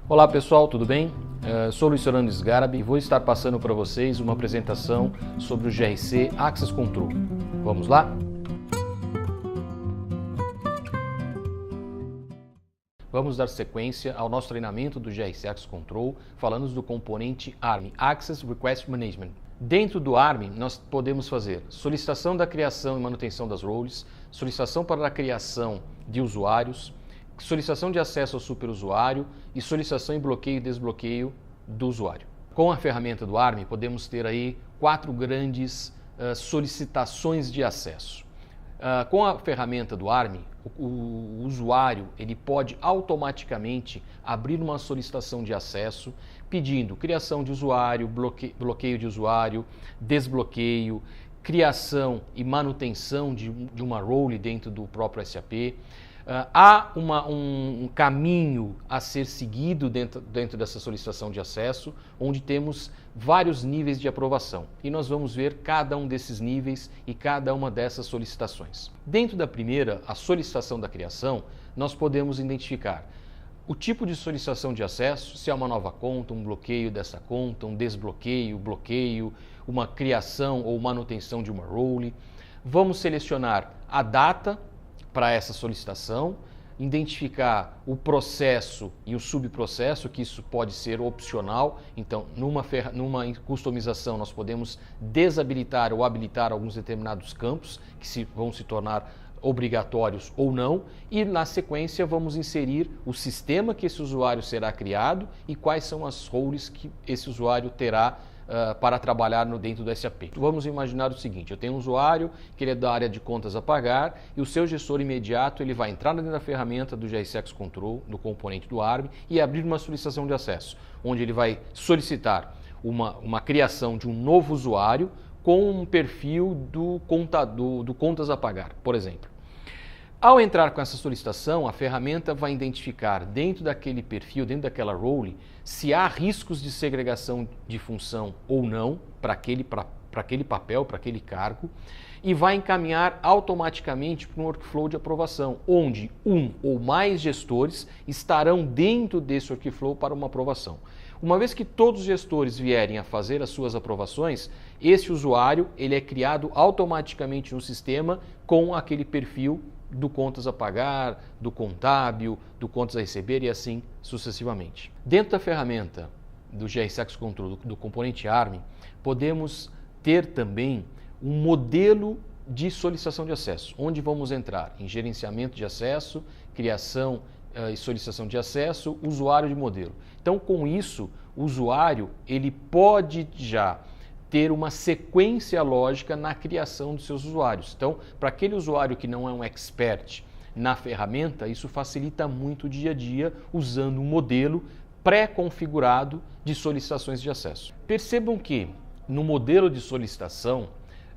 Olá pessoal, tudo bem? Sou Luiz Fernando Sgarbi e vou estar passando para vocês uma apresentação sobre o GRC Access Control. Vamos lá? Vamos dar sequência ao nosso treinamento do GRC Access Control, falando do componente ARM, Access Request Management. Dentro do ARM, nós podemos fazer solicitação da criação e manutenção das roles, solicitação para a criação de usuários, solicitação de acesso ao superusuário e solicitação e bloqueio e desbloqueio do usuário. Com a ferramenta do ARM, podemos ter aí 4 grandes solicitações de acesso. Com a ferramenta do ARM, o usuário ele pode automaticamente abrir uma solicitação de acesso pedindo criação de usuário, bloqueio de usuário, desbloqueio, criação e manutenção de uma role dentro do próprio SAP. Há um caminho a ser seguido dentro dessa solicitação de acesso, onde temos vários níveis de aprovação. E nós vamos ver cada um desses níveis e cada uma dessas solicitações. Dentro da primeira, a solicitação da criação, nós podemos identificar o tipo de solicitação de acesso, se é uma nova conta, um bloqueio dessa conta, um desbloqueio, bloqueio, uma criação ou manutenção de uma role. Vamos selecionar a data para essa solicitação, identificar o processo e o subprocesso, que isso pode ser opcional. Então, numa customização, nós podemos desabilitar ou habilitar alguns determinados campos que vão se tornar obrigatórios ou não, e na sequência vamos inserir o sistema que esse usuário será criado e quais são as roles que esse usuário terá para trabalhar dentro do SAP. Vamos imaginar o seguinte: eu tenho um usuário que ele é da área de contas a pagar e o seu gestor imediato ele vai entrar dentro da ferramenta do GRC Access Control, do componente do ARM, e abrir uma solicitação de acesso, onde ele vai solicitar uma criação de um novo usuário com um perfil do contas a pagar, por exemplo. Ao entrar com essa solicitação, a ferramenta vai identificar dentro daquele perfil, dentro daquela role, se há riscos de segregação de função ou não para aquele papel, para aquele cargo, e vai encaminhar automaticamente para um workflow de aprovação, onde um ou mais gestores estarão dentro desse workflow para uma aprovação. Uma vez que todos os gestores vierem a fazer as suas aprovações, esse usuário ele é criado automaticamente no sistema com aquele perfil do contas a pagar, do contábil, do contas a receber e assim sucessivamente. Dentro da ferramenta do GRC Access Control, do componente ARM, podemos ter também um modelo de solicitação de acesso, onde vamos entrar em gerenciamento de acesso, criação e solicitação de acesso, usuário de modelo. Então, com isso, o usuário ele pode já ter uma sequência lógica na criação dos seus usuários. Então, para aquele usuário que não é um expert na ferramenta, isso facilita muito o dia a dia usando um modelo pré-configurado de solicitações de acesso. Percebam que no modelo de solicitação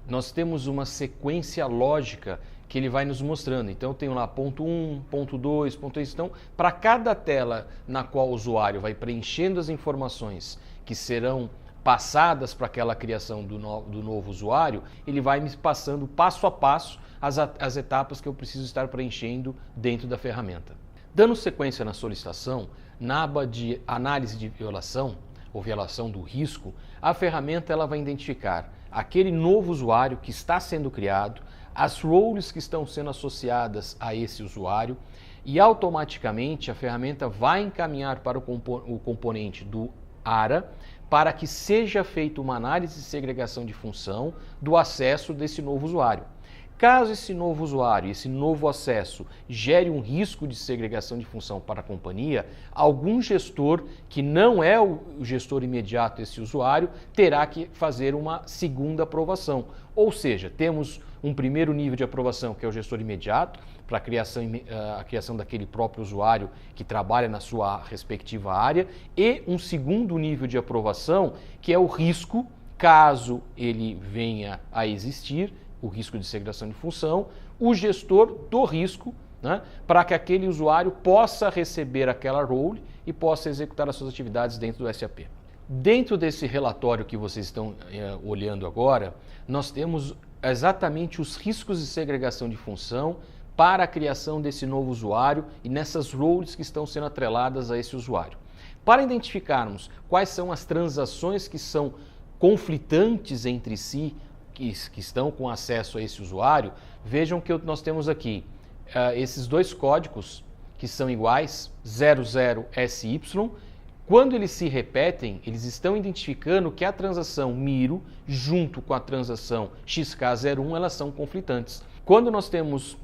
nós temos uma sequência lógica que ele vai nos mostrando. Então, eu tenho lá ponto 1, ponto 2, ponto 3. Então, para cada tela na qual o usuário vai preenchendo as informações que serão passadas para aquela criação do novo usuário, ele vai me passando passo a passo as etapas que eu preciso estar preenchendo dentro da ferramenta. Dando sequência na solicitação, na aba de análise de violação ou violação do risco, a ferramenta ela vai identificar aquele novo usuário que está sendo criado, as roles que estão sendo associadas a esse usuário, e automaticamente a ferramenta vai encaminhar para o componente do ARA para que seja feita uma análise de segregação de função do acesso desse novo usuário. Caso esse novo usuário, esse novo acesso gere um risco de segregação de função para a companhia, algum gestor que não é o gestor imediato desse usuário terá que fazer uma segunda aprovação. Ou seja, temos um primeiro nível de aprovação, que é o gestor imediato, para a criação daquele próprio usuário que trabalha na sua respectiva área, e um segundo nível de aprovação, que é o risco, caso ele venha a existir, o risco de segregação de função, o gestor do risco, né, para que aquele usuário possa receber aquela role e possa executar as suas atividades dentro do SAP. Dentro desse relatório que vocês estão olhando agora, nós temos exatamente os riscos de segregação de função para a criação desse novo usuário e nessas roles que estão sendo atreladas a esse usuário. Para identificarmos quais são as transações que são conflitantes entre si, que estão com acesso a esse usuário, vejam que nós temos aqui esses dois códigos que são iguais, 00SY. Quando eles se repetem, eles estão identificando que a transação Miro junto com a transação XK01, elas são conflitantes. Quando nós temos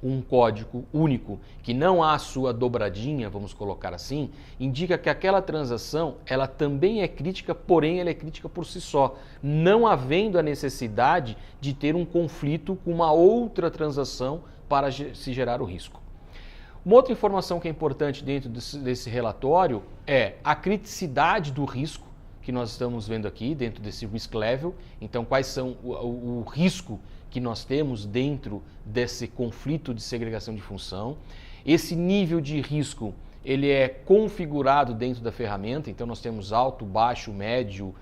um código único que não há sua dobradinha, vamos colocar assim, indica que aquela transação ela também é crítica, porém ela é crítica por si só, não havendo a necessidade de ter um conflito com uma outra transação para se gerar o risco. Uma outra informação que é importante dentro desse relatório é a criticidade do risco que nós estamos vendo aqui dentro desse risk level. Então, quais são o risco que nós temos dentro desse conflito de segregação de função. Esse nível de risco ele é configurado dentro da ferramenta, então nós temos alto, baixo, médio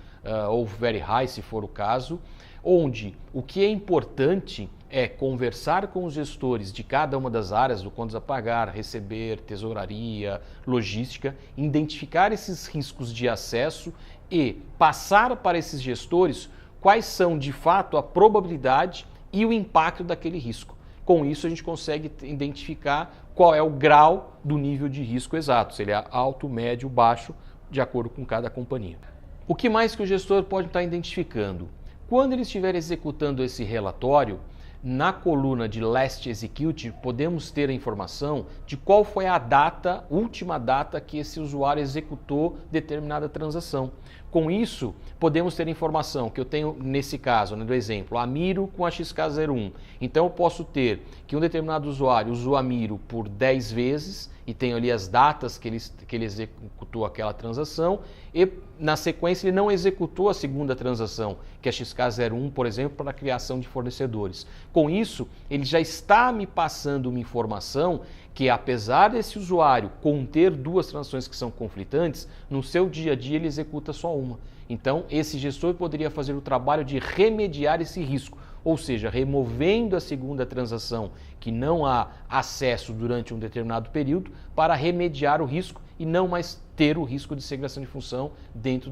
ou very high, se for o caso, onde o que é importante é conversar com os gestores de cada uma das áreas, do contas a pagar, receber, tesouraria, logística, identificar esses riscos de acesso e passar para esses gestores quais são de fato a probabilidade e o impacto daquele risco. Com isso a gente consegue identificar qual é o grau do nível de risco exato, se ele é alto, médio, baixo, de acordo com cada companhia. O que mais que o gestor pode estar identificando? Quando ele estiver executando esse relatório, na coluna de Last Execute, podemos ter a informação de qual foi a data, última data que esse usuário executou determinada transação. Com isso, podemos ter informação que eu tenho, nesse caso, do exemplo, a Miro com a XK01. Então, eu posso ter que um determinado usuário usou a Miro por 10 vezes e tenho ali as datas que ele executou aquela transação e, na sequência, ele não executou a segunda transação, que é a XK01, por exemplo, para a criação de fornecedores. Com isso, ele já está me passando uma informação que, apesar desse usuário conter duas transações que são conflitantes, no seu dia a dia ele executa só uma. Então, esse gestor poderia fazer o trabalho de remediar esse risco, ou seja, removendo a segunda transação que não há acesso durante um determinado período para remediar o risco e não mais ter o risco de segregação de função dentro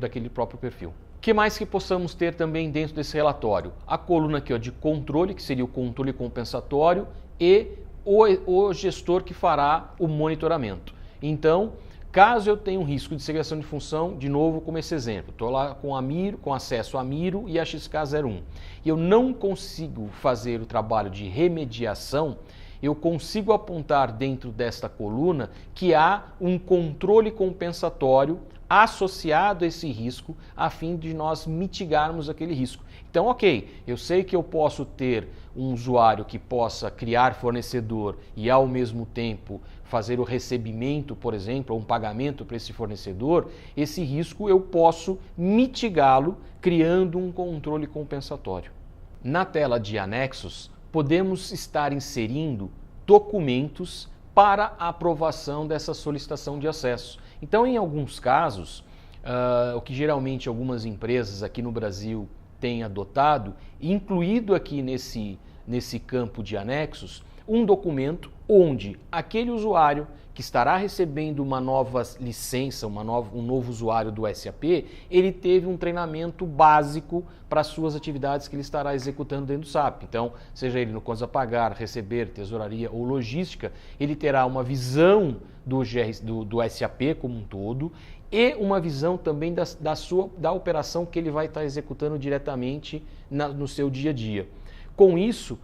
daquele próprio perfil. O que mais que possamos ter também dentro desse relatório? A coluna aqui de controle, que seria o controle compensatório, e o gestor que fará o monitoramento. Então, caso eu tenha um risco de segregação de função, de novo como esse exemplo, estou lá com a Miro, com acesso a Miro e a XK01, e eu não consigo fazer o trabalho de remediação, eu consigo apontar dentro desta coluna que há um controle compensatório associado a esse risco, a fim de nós mitigarmos aquele risco. Então, ok, eu sei que eu posso ter um usuário que possa criar fornecedor e, ao mesmo tempo, fazer o recebimento, por exemplo, ou um pagamento para esse fornecedor, esse risco eu posso mitigá-lo criando um controle compensatório. Na tela de anexos, podemos estar inserindo documentos para a aprovação dessa solicitação de acesso. Então, em alguns casos, o que geralmente algumas empresas aqui no Brasil têm adotado, incluído aqui nesse campo de anexos, um documento onde aquele usuário que estará recebendo uma nova licença, um novo usuário do SAP, ele teve um treinamento básico para as suas atividades que ele estará executando dentro do SAP. Então, seja ele no contas a pagar, receber, tesouraria ou logística, ele terá uma visão do SAP como um todo e uma visão também da operação que ele vai estar executando diretamente no seu dia a dia. Com isso,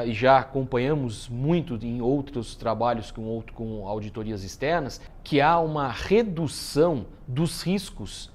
e já acompanhamos muito em outros trabalhos com auditorias externas, que há uma redução dos riscos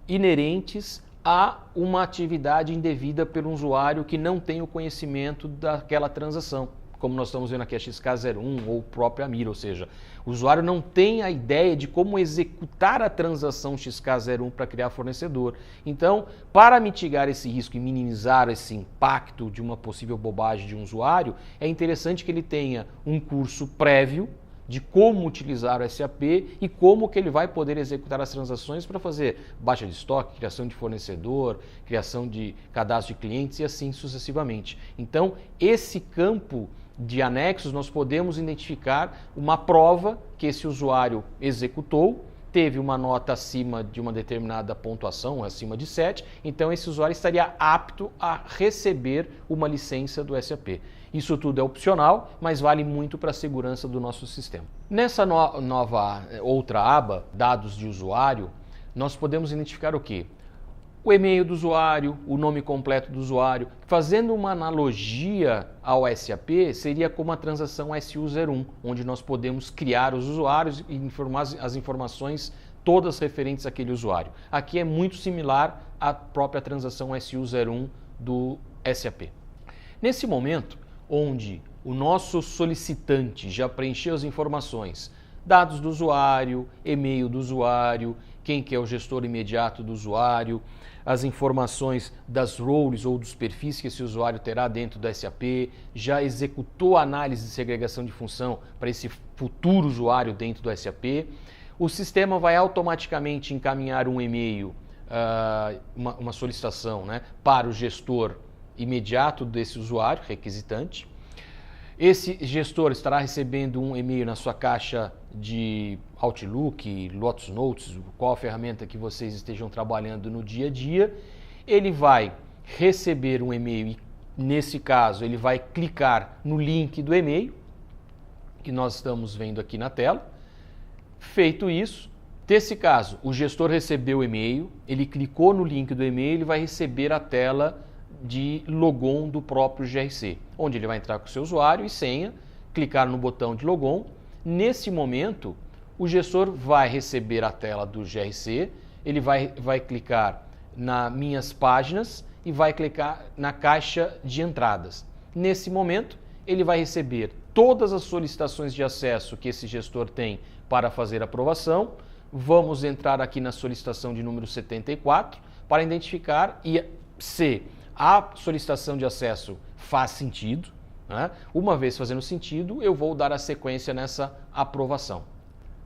inerentes a uma atividade indevida pelo usuário que não tem o conhecimento daquela transação, como nós estamos vendo aqui a XK01 ou o próprio Miro, ou seja, o usuário não tem a ideia de como executar a transação XK01 para criar fornecedor. Então, para mitigar esse risco e minimizar esse impacto de uma possível bobagem de um usuário, é interessante que ele tenha um curso prévio de como utilizar o SAP e como que ele vai poder executar as transações para fazer baixa de estoque, criação de fornecedor, criação de cadastro de clientes e assim sucessivamente. Então, esse campo de anexos, nós podemos identificar uma prova que esse usuário executou, teve uma nota acima de uma determinada pontuação, acima de 7, então esse usuário estaria apto a receber uma licença do SAP. Isso tudo é opcional, mas vale muito para a segurança do nosso sistema. Nessa nova outra aba, dados de usuário, nós podemos identificar o quê? O e-mail do usuário, o nome completo do usuário. Fazendo uma analogia ao SAP, seria como a transação SU01, onde nós podemos criar os usuários e informar as informações todas referentes àquele usuário. Aqui é muito similar à própria transação SU01 do SAP. Nesse momento, onde o nosso solicitante já preencheu as informações, dados do usuário, e-mail do usuário, quem que é o gestor imediato do usuário, as informações das roles ou dos perfis que esse usuário terá dentro do SAP, já executou a análise de segregação de função para esse futuro usuário dentro do SAP, o sistema vai automaticamente encaminhar um e-mail, uma solicitação, né, para o gestor imediato desse usuário, requisitante. Esse gestor estará recebendo um e-mail na sua caixa de Outlook, Lotus Notes, qual a ferramenta que vocês estejam trabalhando no dia a dia. Ele vai receber um e-mail e, nesse caso, ele vai clicar no link do e-mail, que nós estamos vendo aqui na tela. Feito isso, nesse caso, o gestor recebeu o e-mail, ele clicou no link do e-mail, ele vai receber a tela de logon do próprio GRC, onde ele vai entrar com o seu usuário e senha, clicar no botão de logon. Nesse momento, o gestor vai receber a tela do GRC, ele vai clicar nas minhas páginas e vai clicar na caixa de entradas. Nesse momento, ele vai receber todas as solicitações de acesso que esse gestor tem para fazer aprovação. Vamos entrar aqui na solicitação de número 74 para identificar se a solicitação de acesso faz sentido, né? Uma vez fazendo sentido, eu vou dar a sequência nessa aprovação.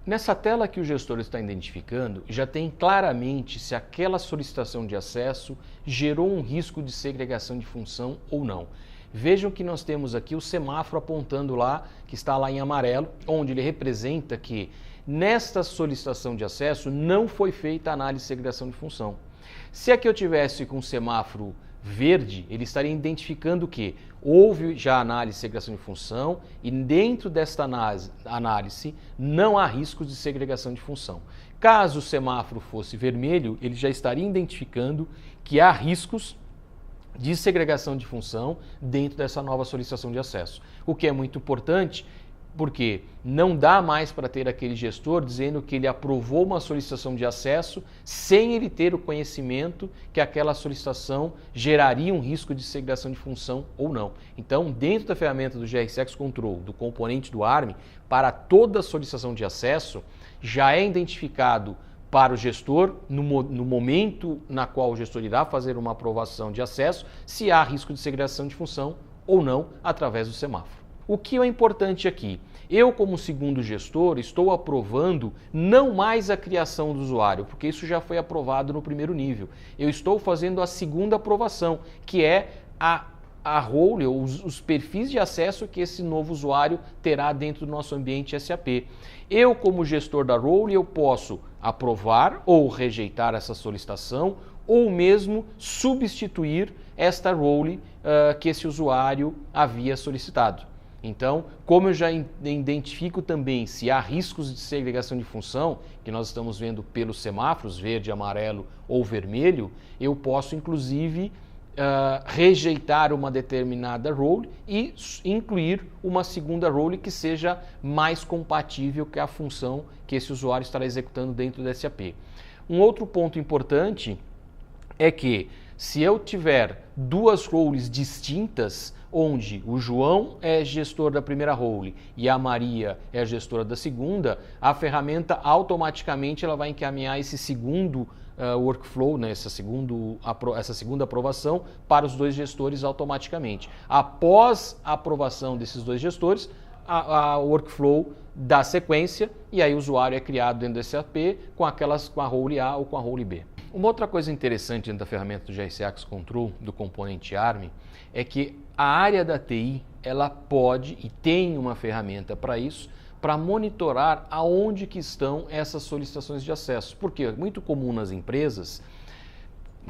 Nessa tela que o gestor está identificando, já tem claramente se aquela solicitação de acesso gerou um risco de segregação de função ou não. Vejam que nós temos aqui o semáforo apontando lá, que está lá em amarelo, onde ele representa que nesta solicitação de acesso não foi feita a análise de segregação de função. Se aqui eu tivesse com o semáforo verde, ele estaria identificando que houve já análise de segregação de função e dentro desta análise não há riscos de segregação de função. Caso o semáforo fosse vermelho, ele já estaria identificando que há riscos de segregação de função dentro dessa nova solicitação de acesso. O que é muito importante, porque não dá mais para ter aquele gestor dizendo que ele aprovou uma solicitação de acesso sem ele ter o conhecimento que aquela solicitação geraria um risco de segregação de função ou não. Então, dentro da ferramenta do GRC Access Control, do componente do ARM, para toda solicitação de acesso, já é identificado para o gestor, no momento na qual o gestor irá fazer uma aprovação de acesso, se há risco de segregação de função ou não através do semáforo. O que é importante aqui? Eu, como segundo gestor, estou aprovando não mais a criação do usuário, porque isso já foi aprovado no primeiro nível. Eu estou fazendo a segunda aprovação, que é a role, ou os perfis de acesso que esse novo usuário terá dentro do nosso ambiente SAP. Eu, como gestor da role, eu posso aprovar ou rejeitar essa solicitação, ou mesmo substituir esta role que esse usuário havia solicitado. Então, como eu já identifico também se há riscos de segregação de função, que nós estamos vendo pelos semáforos, verde, amarelo ou vermelho, eu posso inclusive rejeitar uma determinada role e incluir uma segunda role que seja mais compatível com a função que esse usuário estará executando dentro do SAP. Um outro ponto importante é que se eu tiver duas roles distintas, onde o João é gestor da primeira role e a Maria é a gestora da segunda, a ferramenta automaticamente ela vai encaminhar esse segundo workflow, né, essa segunda aprovação para os dois gestores automaticamente. Após a aprovação desses dois gestores, a workflow dá sequência e aí o usuário é criado dentro do SAP com a role A ou com a role B. Uma outra coisa interessante dentro da ferramenta do GRC Access Control, do componente ARM, é que a área da TI ela pode e tem uma ferramenta para isso, para monitorar aonde que estão essas solicitações de acesso. Porque é muito comum nas empresas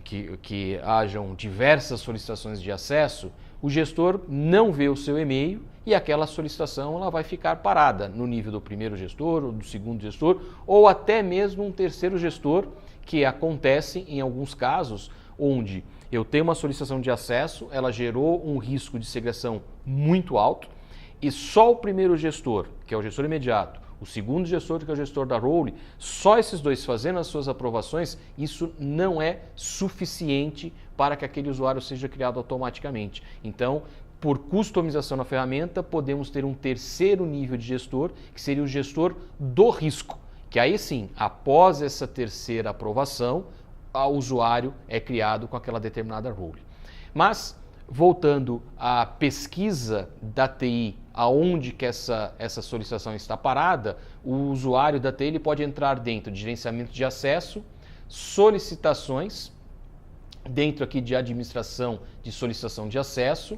que hajam diversas solicitações de acesso, o gestor não vê o seu e-mail e aquela solicitação ela vai ficar parada no nível do primeiro gestor, ou do segundo gestor, ou até mesmo um terceiro gestor, que acontece em alguns casos onde eu tenho uma solicitação de acesso, ela gerou um risco de segregação muito alto e só o primeiro gestor, que é o gestor imediato, o segundo gestor, que é o gestor da role, só esses dois fazendo as suas aprovações, isso não é suficiente para que aquele usuário seja criado automaticamente. Então, por customização na ferramenta, podemos ter um terceiro nível de gestor, que seria o gestor do risco, que aí sim, após essa terceira aprovação, o usuário é criado com aquela determinada role. Mas, voltando à pesquisa da TI, aonde que essa solicitação está parada, o usuário da TI ele pode entrar dentro de gerenciamento de acesso, solicitações, dentro aqui de administração de solicitação de acesso,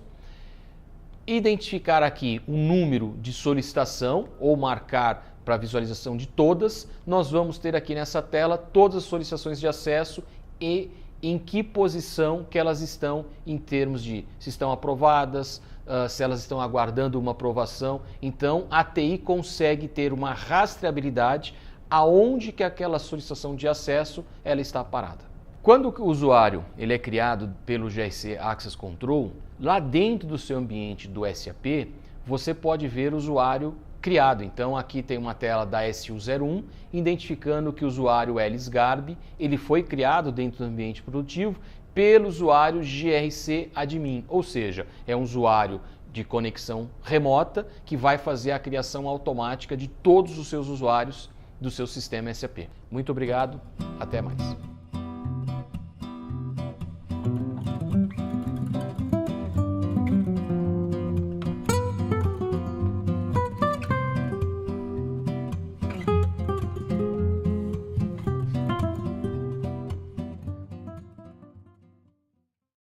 identificar aqui o número de solicitação ou marcar para visualização de todas. Nós vamos ter aqui nessa tela todas as solicitações de acesso e em que posição que elas estão em termos de se estão aprovadas, se elas estão aguardando uma aprovação. Então, a TI consegue ter uma rastreabilidade aonde que aquela solicitação de acesso ela está parada. Quando o usuário ele é criado pelo GRC Access Control, lá dentro do seu ambiente do SAP, você pode ver o usuário criado. Então aqui tem uma tela da SU01 identificando que o usuário Elis Garbi ele foi criado dentro do ambiente produtivo pelo usuário GRC Admin, ou seja, é um usuário de conexão remota que vai fazer a criação automática de todos os seus usuários do seu sistema SAP. Muito obrigado, até mais.